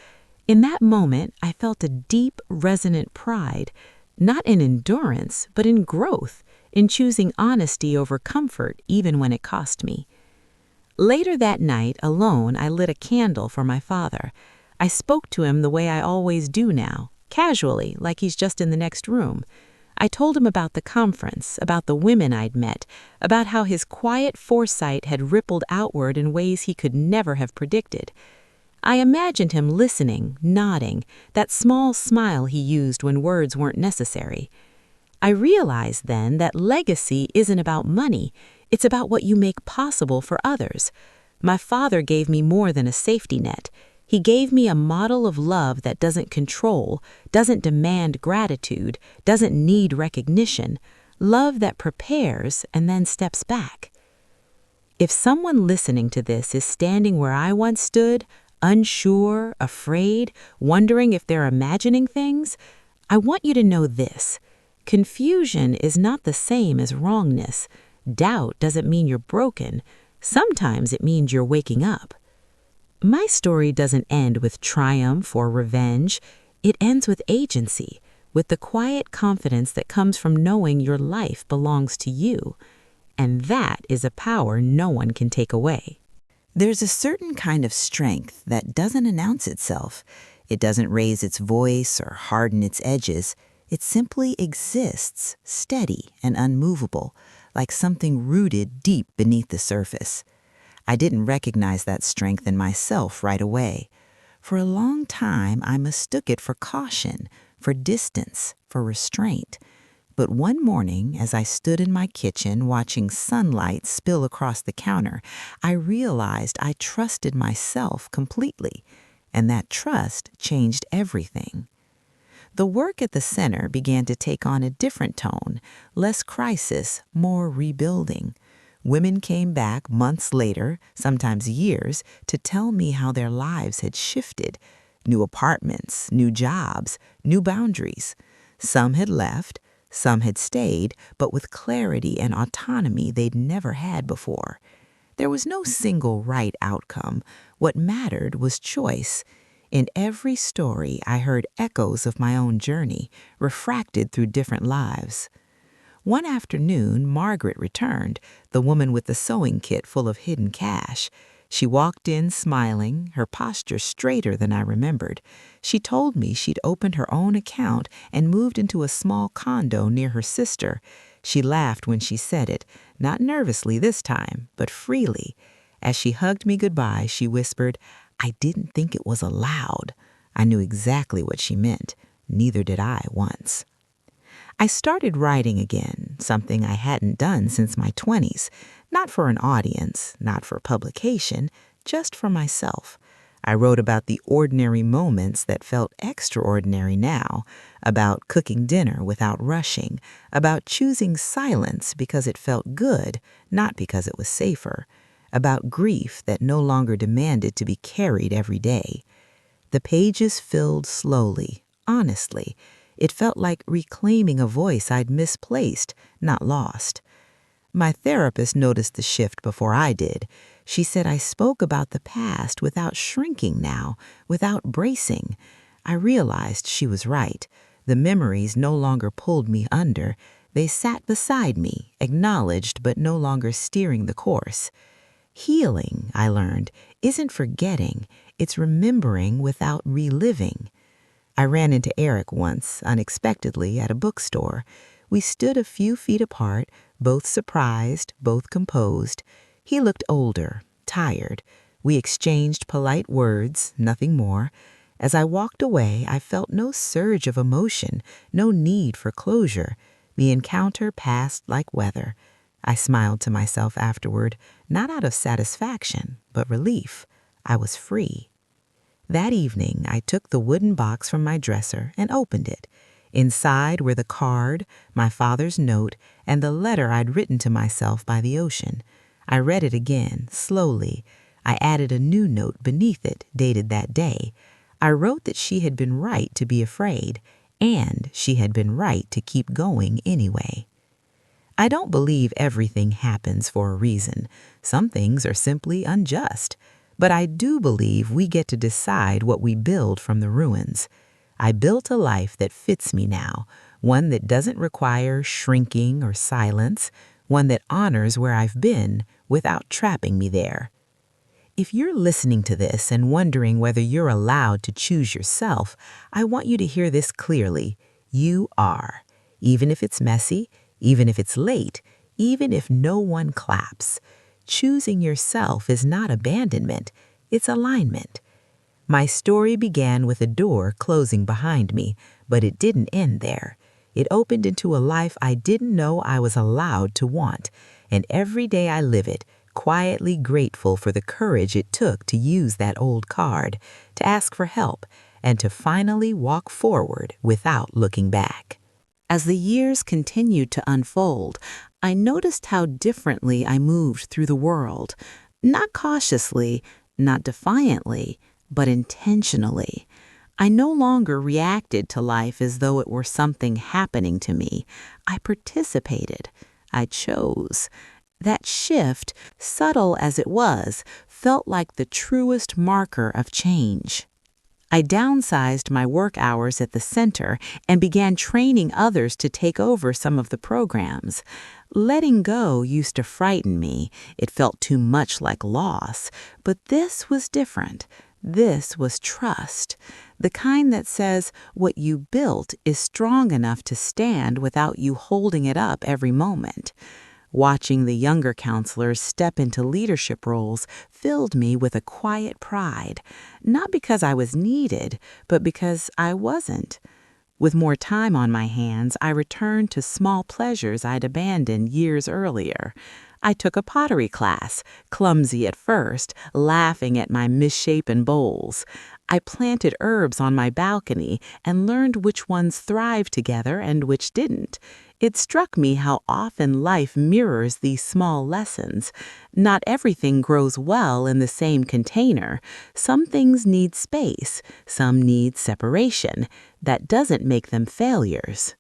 In that moment, I felt a deep, resonant pride, not in endurance, but in growth, in choosing honesty over comfort even when it cost me. Later that night, alone, I lit a candle for my father. I spoke to him the way I always do now, casually, like he's just in the next room. I told him about the conference, about the women I'd met, about how his quiet foresight had rippled outward in ways he could never have predicted. I imagined him listening, nodding, that small smile he used when words weren't necessary. I realized then that legacy isn't about money, it's about what you make possible for others. My father gave me more than a safety net. He gave me a model of love that doesn't control, doesn't demand gratitude, doesn't need recognition, love that prepares and then steps back. If someone listening to this is standing where I once stood, unsure, afraid, wondering if they're imagining things, I want you to know this. Confusion is not the same as wrongness. Doubt doesn't mean you're broken. Sometimes it means you're waking up. My story doesn't end with triumph or revenge. It ends with agency, with the quiet confidence that comes from knowing your life belongs to you. And that is a power no one can take away. There's a certain kind of strength that doesn't announce itself. It doesn't raise its voice or harden its edges. It simply exists, steady and unmovable, like something rooted deep beneath the surface. I didn't recognize that strength in myself right away. For a long time, I mistook it for caution, for distance, for restraint. But one morning, as I stood in my kitchen watching sunlight spill across the counter, I realized I trusted myself completely, and that trust changed everything. The work at the center began to take on a different tone, less crisis, more rebuilding. Women came back months later, sometimes years, to tell me how their lives had shifted. New apartments, new jobs, new boundaries. Some had left, some had stayed, but with clarity and autonomy they'd never had before. There was no single right outcome. What mattered was choice. In every story, I heard echoes of my own journey, refracted through different lives. One afternoon, Margaret returned, the woman with the sewing kit full of hidden cash. She walked in smiling, her posture straighter than I remembered. She told me she'd opened her own account and moved into a small condo near her sister. She laughed when she said it, not nervously this time, but freely. As she hugged me goodbye, she whispered, "I didn't think it was allowed." I knew exactly what she meant. Neither did I once. I started writing again, something I hadn't done since my 20s, not for an audience, not for publication, just for myself. I wrote about the ordinary moments that felt extraordinary now, about cooking dinner without rushing, about choosing silence because it felt good, not because it was safer, about grief that no longer demanded to be carried every day. The pages filled slowly, honestly. It felt like reclaiming a voice I'd misplaced, not lost. My therapist noticed the shift before I did. She said I spoke about the past without shrinking now, without bracing. I realized she was right. The memories no longer pulled me under. They sat beside me, acknowledged but no longer steering the course. Healing, I learned, isn't forgetting. It's remembering without reliving. I ran into Eric once, unexpectedly, at a bookstore. We stood a few feet apart, both surprised, both composed. He looked older, tired. We exchanged polite words, nothing more. As I walked away, I felt no surge of emotion, no need for closure. The encounter passed like weather. I smiled to myself afterward, not out of satisfaction, but relief. I was free. That evening, I took the wooden box from my dresser and opened it. Inside were the card, my father's note, and the letter I'd written to myself by the ocean. I read it again, slowly. I added a new note beneath it, dated that day. I wrote that she had been right to be afraid, and she had been right to keep going anyway. I don't believe everything happens for a reason. Some things are simply unjust. But I do believe we get to decide what we build from the ruins. I built a life that fits me now, one that doesn't require shrinking or silence, one that honors where I've been without trapping me there. If you're listening to this and wondering whether you're allowed to choose yourself, I want you to hear this clearly. You are. Even if it's messy, even if it's late, even if no one claps. Choosing yourself is not abandonment, it's alignment. My story began with a door closing behind me, but it didn't end there. It opened into a life I didn't know I was allowed to want, and every day I live it, quietly grateful for the courage it took to use that old card, to ask for help, and to finally walk forward without looking back. As the years continued to unfold, I noticed how differently I moved through the world, not cautiously, not defiantly, but intentionally. I no longer reacted to life as though it were something happening to me. I participated. I chose. That shift, subtle as it was, felt like the truest marker of change. I downsized my work hours at the center and began training others to take over some of the programs. Letting go used to frighten me. It felt too much like loss. But this was different. This was trust, the kind that says what you built is strong enough to stand without you holding it up every moment. Watching the younger counselors step into leadership roles filled me with a quiet pride, not because I was needed, but because I wasn't. With more time on my hands, I returned to small pleasures I'd abandoned years earlier. I took a pottery class, clumsy at first, laughing at my misshapen bowls. I planted herbs on my balcony and learned which ones thrived together and which didn't. It struck me how often life mirrors these small lessons. Not everything grows well in the same container. Some things need space, some need separation. That doesn't make them failures.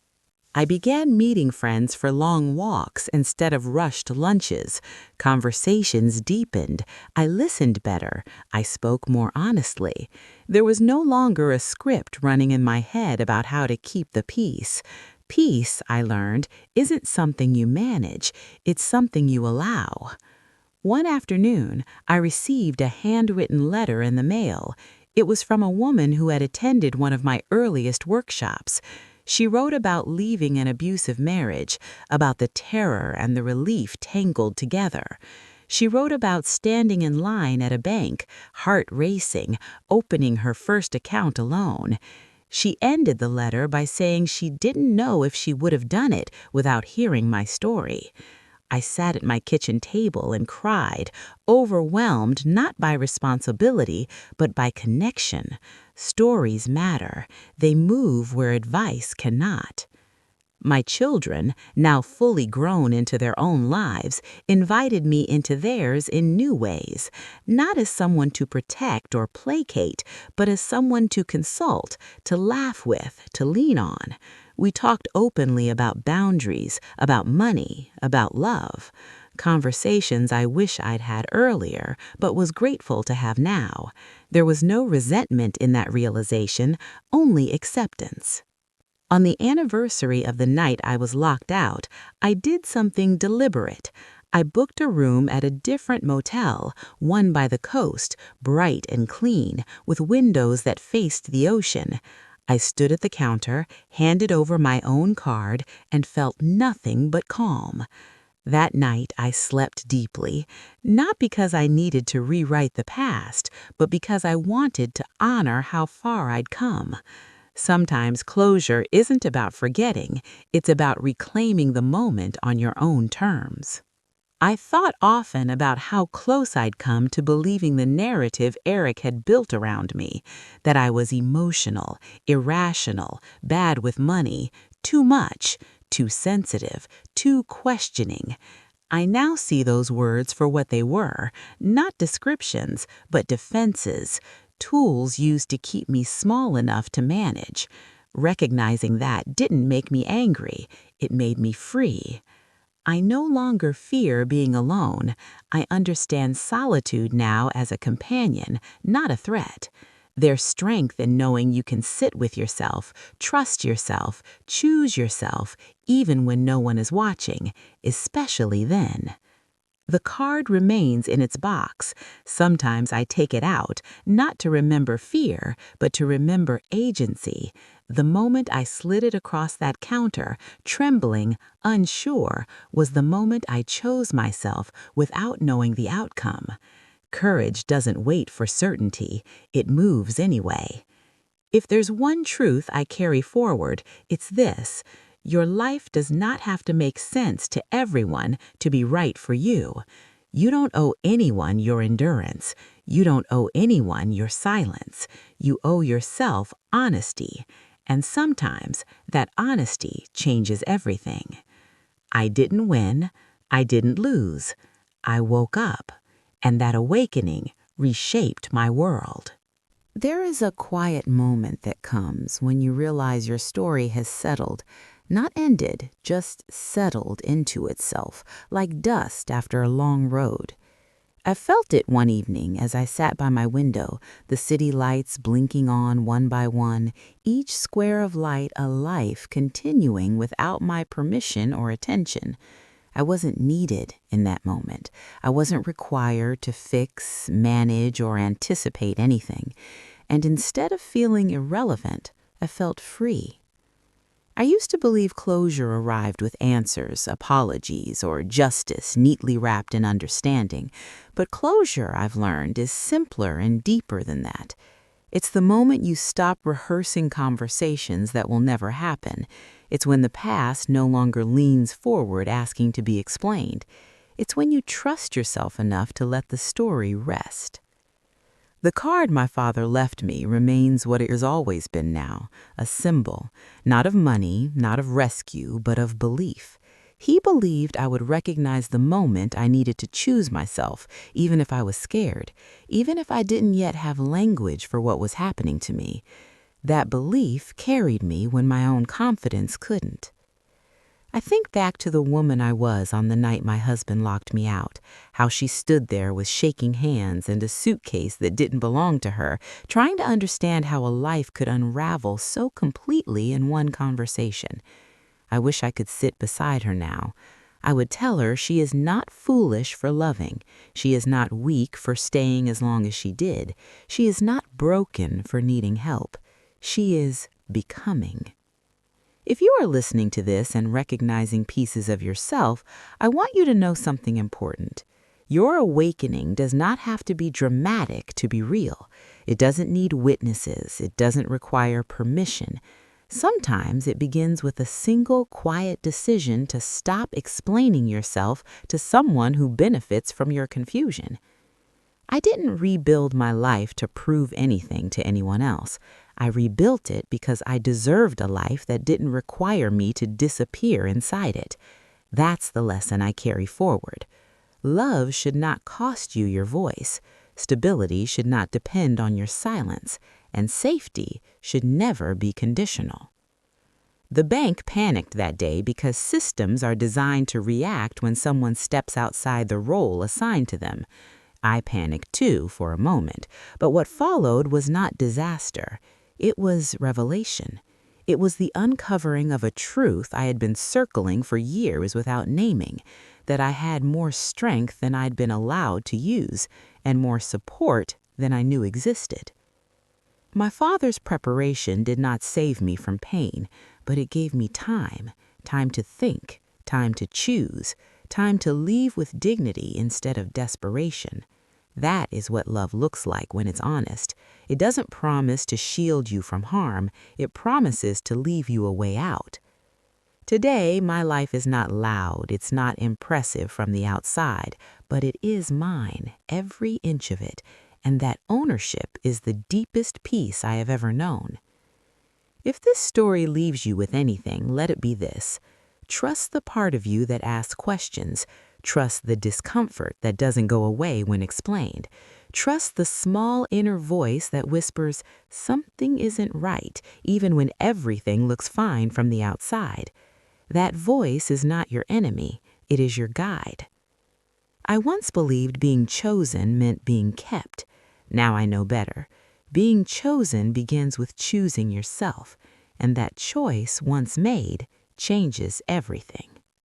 I began meeting friends for long walks instead of rushed lunches. Conversations deepened. I listened better. I spoke more honestly. There was no longer a script running in my head about how to keep the peace. Peace, I learned, isn't something you manage, it's something you allow. One afternoon, I received a handwritten letter in the mail. It was from a woman who had attended one of my earliest workshops. She wrote about leaving an abusive marriage, about the terror and the relief tangled together. She wrote about standing in line at a bank, heart racing, opening her first account alone. She ended the letter by saying she didn't know if she would have done it without hearing my story. I sat at my kitchen table and cried, overwhelmed not by responsibility, but by connection. Stories matter. They move where advice cannot. My children, now fully grown into their own lives, invited me into theirs in new ways, not as someone to protect or placate, but as someone to consult, to laugh with, to lean on. We talked openly about boundaries, about money, about love. Conversations I wish I'd had earlier, but was grateful to have now. There was no resentment in that realization, only acceptance. On the anniversary of the night I was locked out, I did something deliberate. I booked a room at a different motel, one by the coast, bright and clean, with windows that faced the ocean. I stood at the counter, handed over my own card, and felt nothing but calm. That night I slept deeply, not because I needed to rewrite the past, but because I wanted to honor how far I'd come. Sometimes closure isn't about forgetting, it's about reclaiming the moment on your own terms. I thought often about how close I'd come to believing the narrative Eric had built around me, that I was emotional, irrational, bad with money, too much, too sensitive, too questioning. I now see those words for what they were, not descriptions, but defenses, tools used to keep me small enough to manage. Recognizing that didn't make me angry, it made me free. I no longer fear being alone. I understand solitude now as a companion, not a threat. There's strength in knowing you can sit with yourself, trust yourself, choose yourself, even when no one is watching, especially then. The card remains in its box. Sometimes I take it out, not to remember fear, but to remember agency. The moment I slid it across that counter, trembling, unsure, was the moment I chose myself without knowing the outcome. Courage doesn't wait for certainty, it moves anyway. If there's one truth I carry forward, it's this: your life does not have to make sense to everyone to be right for you. You don't owe anyone your endurance. You don't owe anyone your silence. You owe yourself honesty. And sometimes that honesty changes everything. I didn't win. I didn't lose. I woke up, and that awakening reshaped my world. There is a quiet moment that comes when you realize your story has settled, not ended, just settled into itself, like dust after a long road. I felt it one evening as I sat by my window, the city lights blinking on one by one, each square of light a life continuing without my permission or attention. I wasn't needed in that moment. I wasn't required to fix, manage, or anticipate anything. And instead of feeling irrelevant, I felt free. I used to believe closure arrived with answers, apologies, or justice neatly wrapped in understanding. But closure, I've learned, is simpler and deeper than that. It's the moment you stop rehearsing conversations that will never happen. It's when the past no longer leans forward asking to be explained. It's when you trust yourself enough to let the story rest. The card my father left me remains what it has always been now, a symbol, not of money, not of rescue, but of belief. He believed I would recognize the moment I needed to choose myself, even if I was scared, even if I didn't yet have language for what was happening to me. That belief carried me when my own confidence couldn't. I think back to the woman I was on the night my husband locked me out, how she stood there with shaking hands and a suitcase that didn't belong to her, trying to understand how a life could unravel so completely in one conversation. I wish I could sit beside her now. I would tell her she is not foolish for loving. She is not weak for staying as long as she did. She is not broken for needing help. She is becoming. If you are listening to this and recognizing pieces of yourself, I want you to know something important. Your awakening does not have to be dramatic to be real. It doesn't need witnesses. It doesn't require permission. Sometimes it begins with a single quiet decision to stop explaining yourself to someone who benefits from your confusion. I didn't rebuild my life to prove anything to anyone else. I rebuilt it because I deserved a life that didn't require me to disappear inside it. That's the lesson I carry forward. Love should not cost you your voice. Stability should not depend on your silence. And safety should never be conditional. The bank panicked that day because systems are designed to react when someone steps outside the role assigned to them. I panicked too for a moment, but what followed was not disaster. It was revelation. It was the uncovering of a truth I had been circling for years without naming, that I had more strength than I'd been allowed to use, and more support than I knew existed. My father's preparation did not save me from pain, but it gave me time to think, time to choose, time to leave with dignity instead of desperation. That is what love looks like when it's honest. It doesn't promise to shield you from harm. It promises to leave you a way out. Today, my life is not loud. It's not impressive from the outside, but it is mine, every inch of it. And that ownership is the deepest peace I have ever known. If this story leaves you with anything, let it be this. Trust the part of you that asks questions. Trust the discomfort that doesn't go away when explained. Trust the small inner voice that whispers, something isn't right, even when everything looks fine from the outside. That voice is not your enemy. It is your guide. I once believed being chosen meant being kept. Now I know better. Being chosen begins with choosing yourself, and that choice, once made, changes everything.